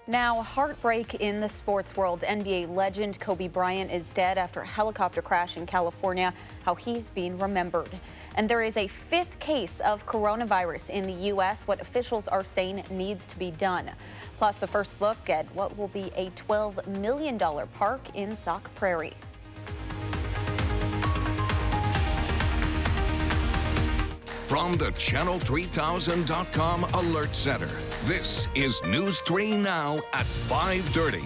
Now, heartbreak in the sports world. NBA legend Kobe Bryant is dead after a helicopter crash in California. How he's being remembered. And there is a fifth case of coronavirus in the U.S., what officials are saying needs to be done. Plus, a first look at what will be a $12 million park in Sauk Prairie. From the Channel3000.com Alert Center, this is News 3 Now at 5:30.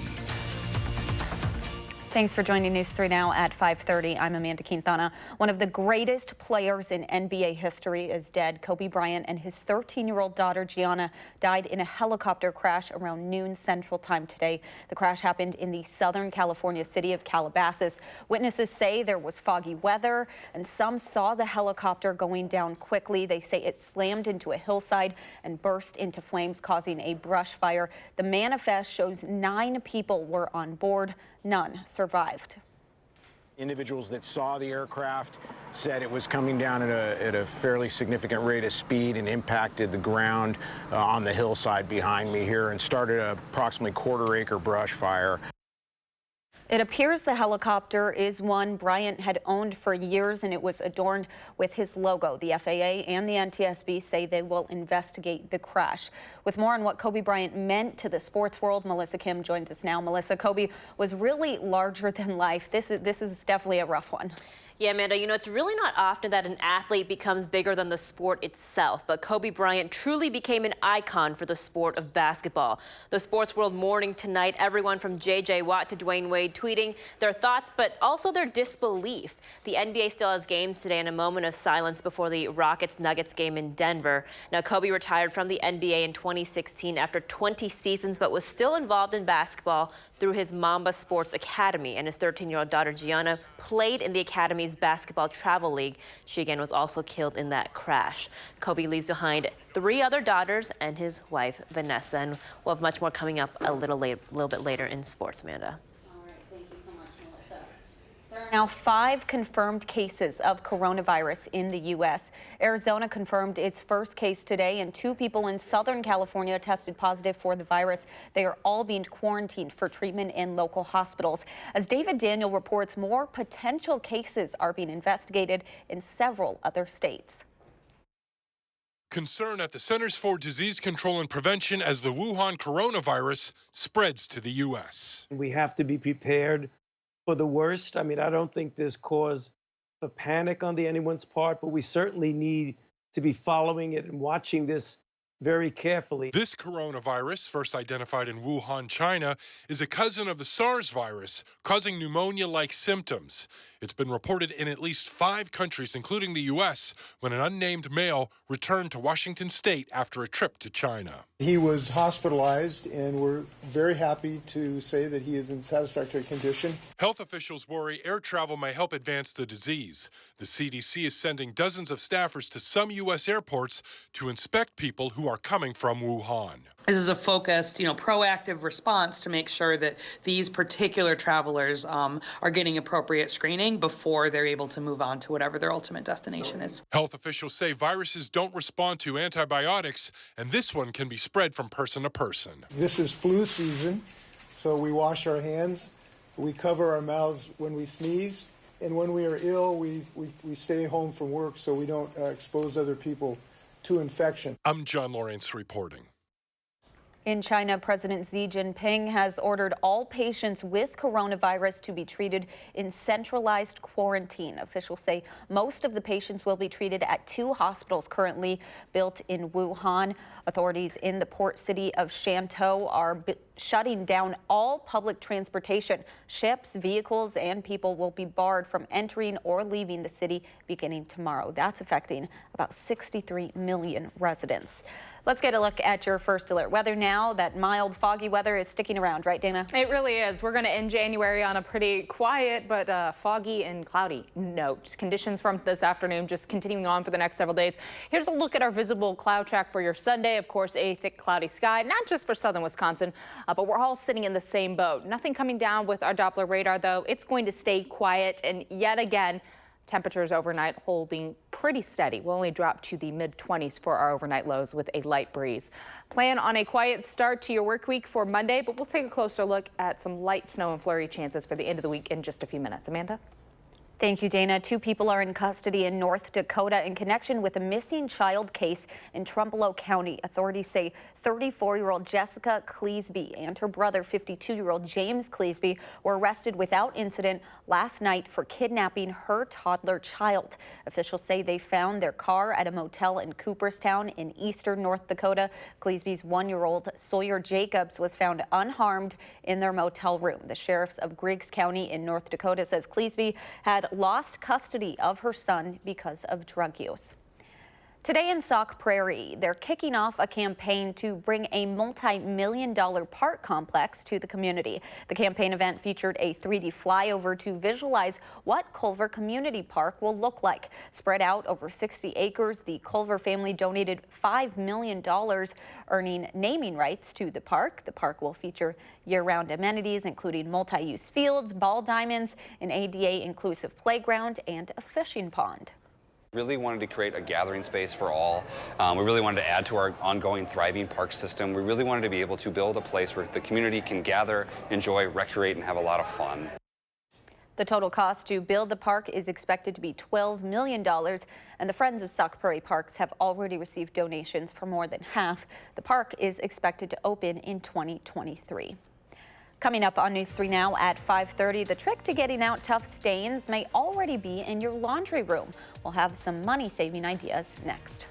Thanks for joining News 3 Now at 5:30. I'm Amanda Quintana. One of the greatest players in NBA history is dead. Kobe Bryant and his 13-year-old daughter Gianna died in a helicopter crash around noon Central Time today. The crash happened in the Southern California city of Calabasas. Witnesses say there was foggy weather and some saw the helicopter going down quickly. They say it slammed into a hillside and burst into flames, causing a brush fire. The manifest shows 9 people were on board. None survived. Individuals that saw the aircraft said it was coming down at a fairly significant rate of speed and impacted the ground on the hillside behind me here and started a approximately quarter-acre brush fire. It appears the helicopter is one Bryant had owned for years, and it was adorned with his logo. The FAA and the NTSB say they will investigate the crash. With more on what Kobe Bryant meant to the sports world, Melissa Kim joins us now. Melissa, Kobe was really larger than life. This is definitely a rough one. Yeah, Amanda, it's really not often that an athlete becomes bigger than the sport itself, but Kobe Bryant truly became an icon for the sport of basketball. The sports world mourning tonight, everyone from J.J. Watt to Dwayne Wade tweeting their thoughts, but also their disbelief. The NBA still has games today in a moment of silence before the Rockets-Nuggets game in Denver. Now, Kobe retired from the NBA in 2016 after 20 seasons, but was still involved in basketball through his Mamba Sports Academy, and his 13-year-old daughter Gianna played in the Academy's basketball travel league. She again was also killed in that crash. Kobe leaves behind 3 other daughters and his wife Vanessa, and we'll have much more coming up a little bit later in sports, Amanda. There are now 5 confirmed cases of coronavirus in the U.S. Arizona confirmed its first case today, and 2 people in Southern California tested positive for the virus. They are all being quarantined for treatment in local hospitals. As David Daniel reports, more potential cases are being investigated in several other states. Concern at the Centers for Disease Control and Prevention as the Wuhan coronavirus spreads to the U.S. We have to be prepared for the worst. I don't think there's cause for panic on anyone's part, but we certainly need to be following it and watching this very carefully. This coronavirus, first identified in Wuhan, China, is a cousin of the SARS virus, causing pneumonia-like symptoms. It's been reported in at least 5 countries, including the U.S., when an unnamed male returned to Washington state after a trip to China. He was hospitalized, and we're very happy to say that he is in satisfactory condition. Health officials worry air travel may help advance the disease. The CDC is sending dozens of staffers to some U.S. airports to inspect people who are coming from Wuhan. This is a focused, proactive response to make sure that these particular travelers are getting appropriate screening before they're able to move on to whatever their ultimate destination is. Health officials say viruses don't respond to antibiotics, and this one can be spread from person to person. This is flu season, so we wash our hands, we cover our mouths when we sneeze, and when we are ill, we stay home from work so we don't expose other people to infection. I'm John Lawrence reporting. In China, President Xi Jinping has ordered all patients with coronavirus to be treated in centralized quarantine. Officials say most of the patients will be treated at 2 hospitals currently built in Wuhan. Authorities in the port city of Shantou are shutting down all public transportation. Ships, vehicles, and people will be barred from entering or leaving the city beginning tomorrow. That's affecting about 63 million residents. Let's get a look at your first alert. Weather now. That mild, foggy weather is sticking around, right, Dana? It really is. We're going to end January on a pretty quiet but foggy and cloudy note. Conditions from this afternoon just continuing on for the next several days. Here's a look at our visible cloud track for your Sunday. Of course, a thick, cloudy sky, not just for southern Wisconsin, but we're all sitting in the same boat. Nothing coming down with our Doppler radar, though. It's going to stay quiet, and yet again, Temperatures overnight holding pretty steady. We'll only drop to the mid-20s for our overnight lows with a light breeze. Plan on a quiet start to your work week for Monday, but we'll take a closer look at some light snow and flurry chances for the end of the week in just a few minutes. Amanda? Thank you, Dana. 2 people are in custody in North Dakota in connection with a missing child case in Trumbull County. Authorities say 34-year-old Jessica Cleesby and her brother, 52-year-old James Cleesby, were arrested without incident last night for kidnapping her toddler child. Officials say they found their car at a motel in Cooperstown in eastern North Dakota. Cleesby's 1-year-old Sawyer Jacobs was found unharmed in their motel room. The sheriffs of Griggs County in North Dakota says Cleesby had lost custody of her son because of drug use. Today in Sauk Prairie, they're kicking off a campaign to bring a multi-million-dollar park complex to the community. The campaign event featured a 3D flyover to visualize what Culver Community Park will look like. Spread out over 60 acres, the Culver family donated $5 million, earning naming rights to the park. The park will feature year-round amenities, including multi-use fields, ball diamonds, an ADA-inclusive playground, and a fishing pond. Really wanted to create a gathering space for all. We really wanted to add to our ongoing thriving park system. We really wanted to be able to build a place where the community can gather, enjoy, recreate, and have a lot of fun. The total cost to build the park is expected to be $12 million, and the Friends of Sauk Prairie Parks have already received donations for more than half. The park is expected to open in 2023. Coming up on News 3 Now at 5:30, the trick to getting out tough stains may already be in your laundry room. We'll have some money-saving ideas next.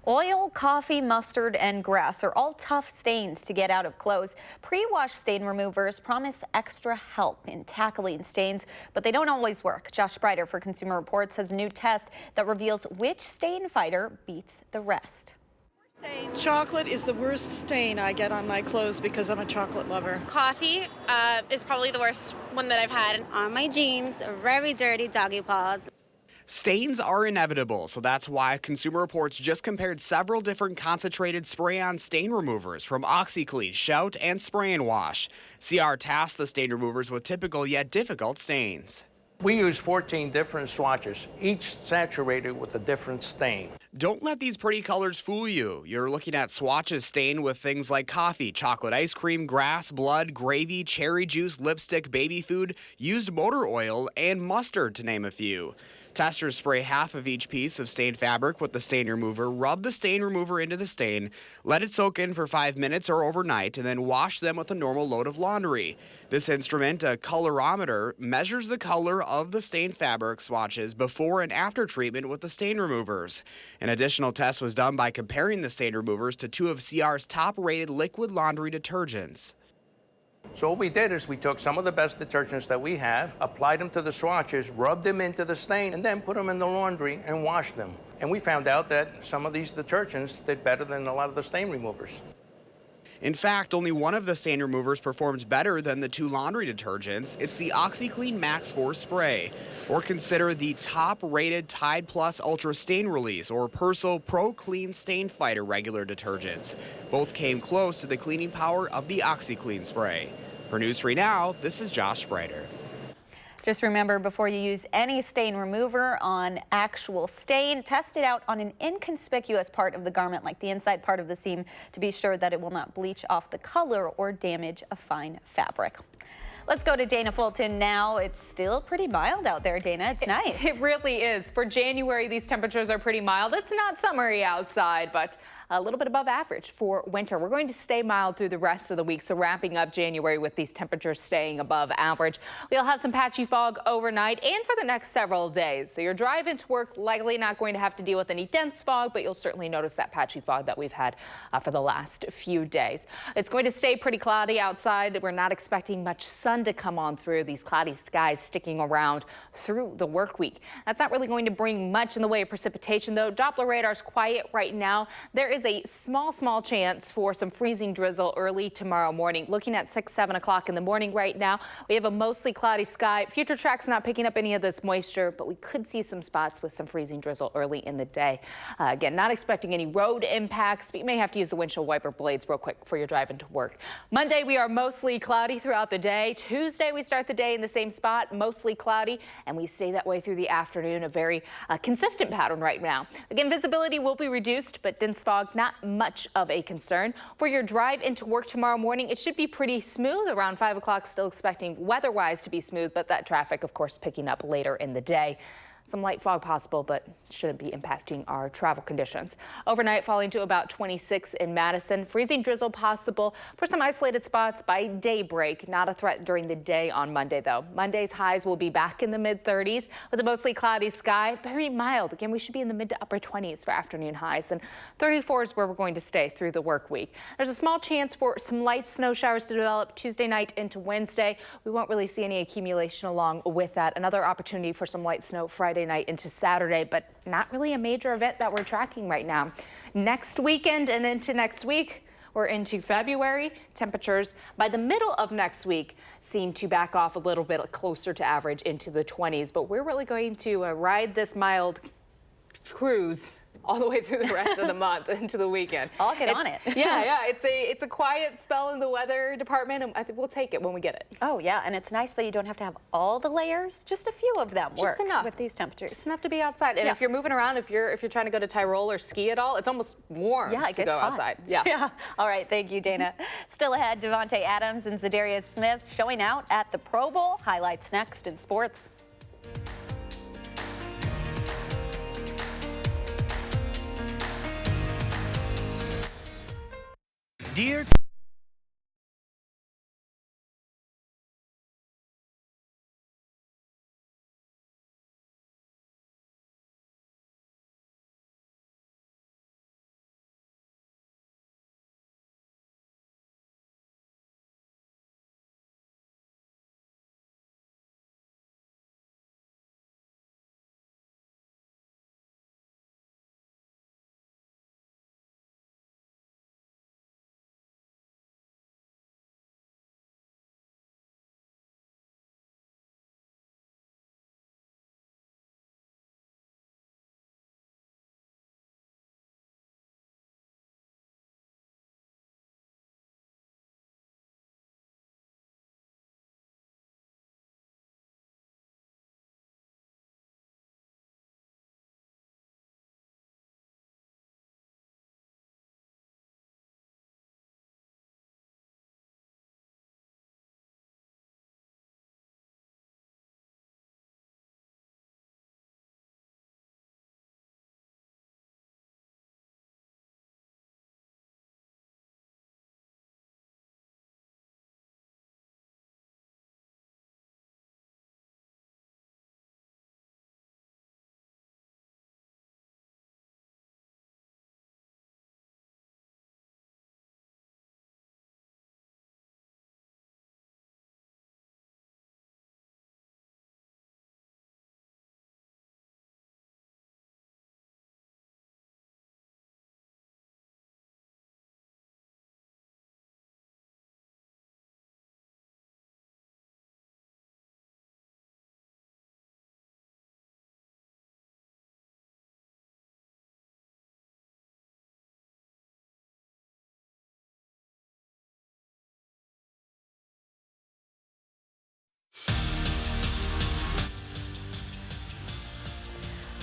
Oil, coffee, mustard, and grass are all tough stains to get out of clothes. Pre-wash stain removers promise extra help in tackling stains, but they don't always work. Josh Sprider for Consumer Reports has a new test that reveals which stain fighter beats the rest. Chocolate is the worst stain I get on my clothes because I'm a chocolate lover. Coffee is probably the worst one that I've had. On my jeans, very dirty doggy paws. Stains are inevitable, so that's why Consumer Reports just compared several different concentrated spray-on stain removers from OxiClean, Shout, and Spray and Wash. CR tasked the stain removers with typical yet difficult stains. We use 14 different swatches, each saturated with a different stain. Don't let these pretty colors fool you. You're looking at swatches stained with things like coffee, chocolate ice cream, grass, blood, gravy, cherry juice, lipstick, baby food, used motor oil, and mustard, to name a few. Testers spray half of each piece of stained fabric with the stain remover, rub the stain remover into the stain, let it soak in for 5 minutes or overnight, and then wash them with a normal load of laundry. This instrument, a colorimeter, measures the color of the stained fabric swatches before and after treatment with the stain removers. An additional test was done by comparing the stain removers to 2 of CR's top-rated liquid laundry detergents. So what we did is we took some of the best detergents that we have, applied them to the swatches, rubbed them into the stain, and then put them in the laundry and washed them. And we found out that some of these detergents did better than a lot of the stain removers. In fact, only one of the stain removers performs better than the 2 laundry detergents. It's the OxiClean Max 4 spray. Or consider the top-rated Tide Plus Ultra Stain Release or Persil Pro Clean Stain Fighter regular detergents. Both came close to the cleaning power of the OxiClean spray. For News 3 Now, this is Josh Spreiter. Just remember, before you use any stain remover on actual stain, test it out on an inconspicuous part of the garment, like the inside part of the seam, to be sure that it will not bleach off the color or damage a fine fabric. Let's go to Dana Fulton now. It's still pretty mild out there, Dana. It's nice. It really is. For January, these temperatures are pretty mild. It's not summery outside, but a little bit above average for winter. We're going to stay mild through the rest of the week, so wrapping up January with these temperatures staying above average. We'll have some patchy fog overnight and for the next several days. So your drive into work likely not going to have to deal with any dense fog, but you'll certainly notice that patchy fog that we've had for the last few days. It's going to stay pretty cloudy outside. We're not expecting much sun to come on through. These cloudy skies sticking around through the work week. That's not really going to bring much in the way of precipitation, though. Doppler radar's quiet right now. There is a small chance for some freezing drizzle early tomorrow morning. Looking at 6-7 o'clock in the morning right now, we have a mostly cloudy sky. Future track's not picking up any of this moisture, but we could see some spots with some freezing drizzle early in the day. Again, not expecting any road impacts, but you may have to use the windshield wiper blades real quick for your drive into work. Monday, we are mostly cloudy throughout the day. Tuesday, we start the day in the same spot, mostly cloudy, and we stay that way through the afternoon, a very consistent pattern right now. Again, visibility will be reduced, but dense fog not much of a concern. For your drive into work tomorrow morning, it should be pretty smooth. Around 5 o'clock, still expecting weather-wise to be smooth, but that traffic, of course, picking up later in the day. Some light fog possible, but shouldn't be impacting our travel conditions. Overnight, falling to about 26 in Madison. Freezing drizzle possible for some isolated spots by daybreak. Not a threat during the day on Monday, though. Monday's highs will be back in the mid-30s with a mostly cloudy sky. Very mild. Again, we should be in the mid to upper 20s for afternoon highs, and 34 is where we're going to stay through the work week. There's a small chance for some light snow showers to develop Tuesday night into Wednesday. We won't really see any accumulation along with that. Another opportunity for some light snow Friday night into Saturday, but not really a major event that we're tracking right now. Next weekend and into next week, we're into February. Temperatures by the middle of next week seem to back off a little bit closer to average into the 20s, but we're really going to ride this mild cruise all the way through the rest of the month into the weekend. I'll get on it. Yeah. It's a quiet spell in the weather department, and I think we'll take it when we get it. Oh yeah, and it's nice that you don't have to have all the layers. Just a few of them work enough with these temperatures. Just enough to be outside. And if you're moving around, if you're trying to go to Tyrol or ski at all, it's almost warm to go outside. Yeah. All right, thank you, Dana. Still ahead, Devontae Adams and Zadarius Smith showing out at the Pro Bowl. Highlights next in sports. Dear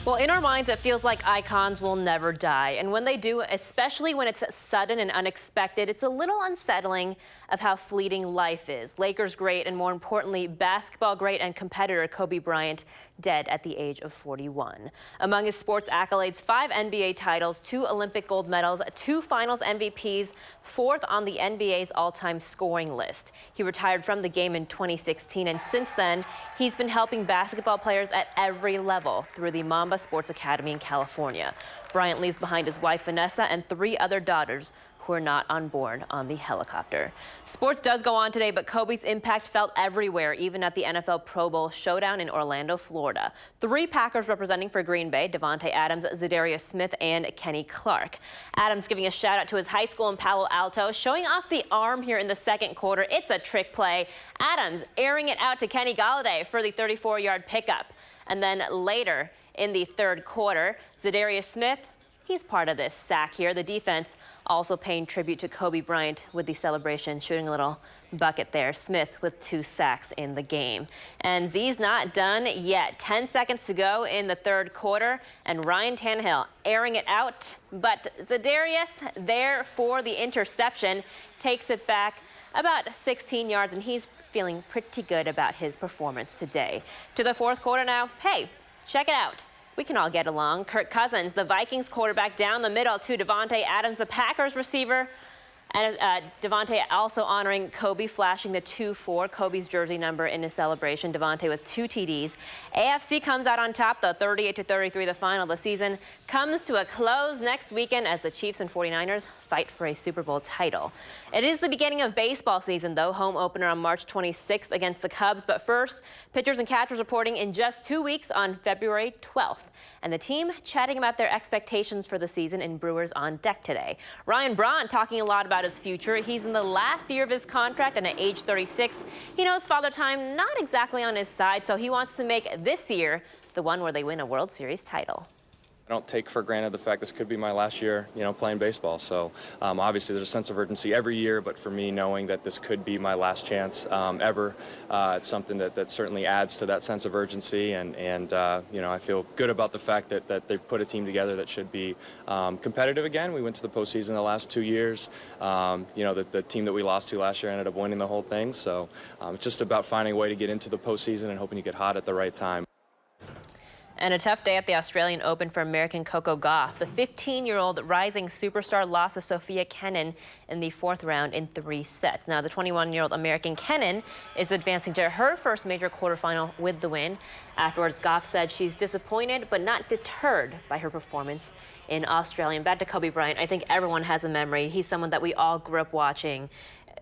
Well, in our minds, it feels like icons will never die. And when they do, especially when it's sudden and unexpected, it's a little unsettling of how fleeting life is. Lakers great and, more importantly, basketball great and competitor Kobe Bryant dead at the age of 41. Among his sports accolades, 5 NBA titles, 2 Olympic gold medals, 2 finals MVPs, 4th on the NBA's all-time scoring list. He retired from the game in 2016, and since then, he's been helping basketball players at every level through the Mamba Sports Academy in California. Bryant leaves behind his wife, Vanessa, and 3 other daughters who are not on board on the helicopter. Sports does go on today, but Kobe's impact felt everywhere, even at the NFL Pro Bowl showdown in Orlando, Florida. 3 Packers representing for Green Bay: Davante Adams, Zadarius Smith, and Kenny Clark. Adams giving a shout out to his high school in Palo Alto, showing off the arm here in the second quarter. It's a trick play. Adams airing it out to Kenny Galladay for the 34-yard pickup. And then later in the third quarter, Zadarius Smith, he's part of this sack here. The defense also paying tribute to Kobe Bryant with the celebration, shooting a little bucket there. Smith with 2 sacks in the game. And Z's not done yet. 10 seconds to go in the third quarter, and Ryan Tannehill airing it out. But Zadarius there for the interception, takes it back about 16 yards, and he's feeling pretty good about his performance today. To the fourth quarter now. Hey, check it out. We can all get along. Kirk Cousins, the Vikings quarterback, down the middle to Davante Adams, the Packers receiver. And Davante also honoring Kobe, flashing the 2-4, Kobe's jersey number, in his celebration. Davante with 2 TDs. AFC comes out on top, the 38-33, the final of the season, comes to a close next weekend as the Chiefs and 49ers fight for a Super Bowl title. It is the beginning of baseball season, though. Home opener on March 26th against the Cubs. But first, pitchers and catchers reporting in just 2 weeks on February 12th. And the team chatting about their expectations for the season in Brewers on Deck today. Ryan Braun talking a lot about his future. He's in the last year of his contract, and at age 36, he knows Father Time not exactly on his side, so he wants to make this year the one where they win a World Series title. I don't take for granted the fact this could be my last year, playing baseball. So obviously there's a sense of urgency every year, but for me, knowing that this could be my last chance ever, it's something that certainly adds to that sense of urgency. And I feel good about the fact that they've put a team together that should be competitive again. We went to the postseason the last 2 years. The team that we lost to last year ended up winning the whole thing. So it's just about finding a way to get into the postseason and hoping you get hot at the right time. And a tough day at the Australian Open for American Coco Gauff. The 15-year-old rising superstar lost to Sophia Kenin in the 4th round in 3 sets. Now, the 21-year-old American Kenin is advancing to her first major quarterfinal with the win. Afterwards, Gauff said she's disappointed but not deterred by her performance in Australia. And back to Kobe Bryant, I think everyone has a memory. He's someone that we all grew up watching.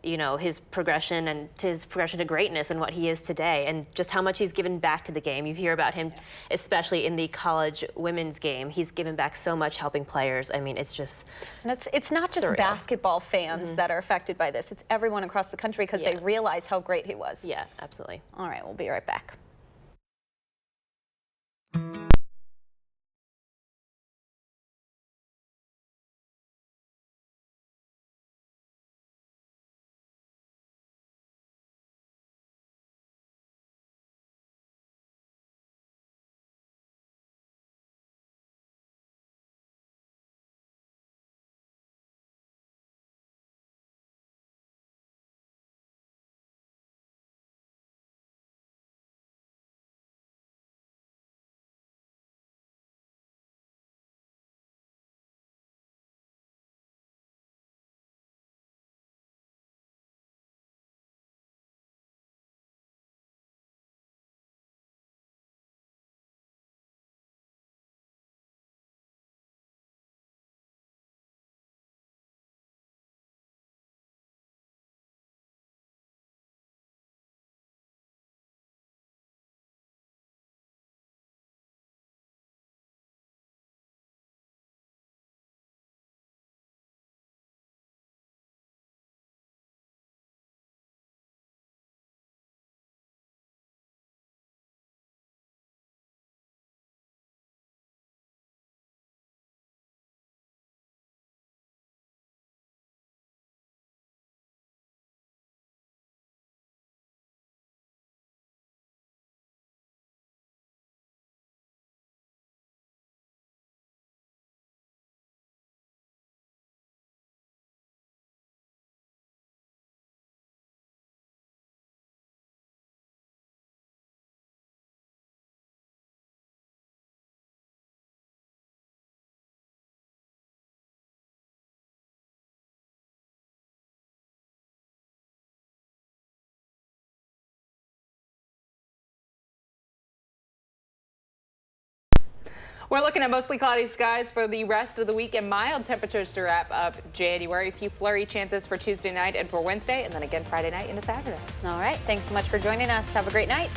His progression to greatness and what he is today, and just how much he's given back to the game. You hear about him, especially in the college women's game. He's given back so much, helping players. I mean, it's just and it's not just surreal. Basketball fans that are affected by this. It's everyone across the country because they realize how great he was. Yeah, absolutely. All right, we'll be right back. We're looking at mostly cloudy skies for the rest of the week and mild temperatures to wrap up January. A few flurry chances for Tuesday night and for Wednesday, and then again Friday night into Saturday. All right. Thanks so much for joining us. Have a great night.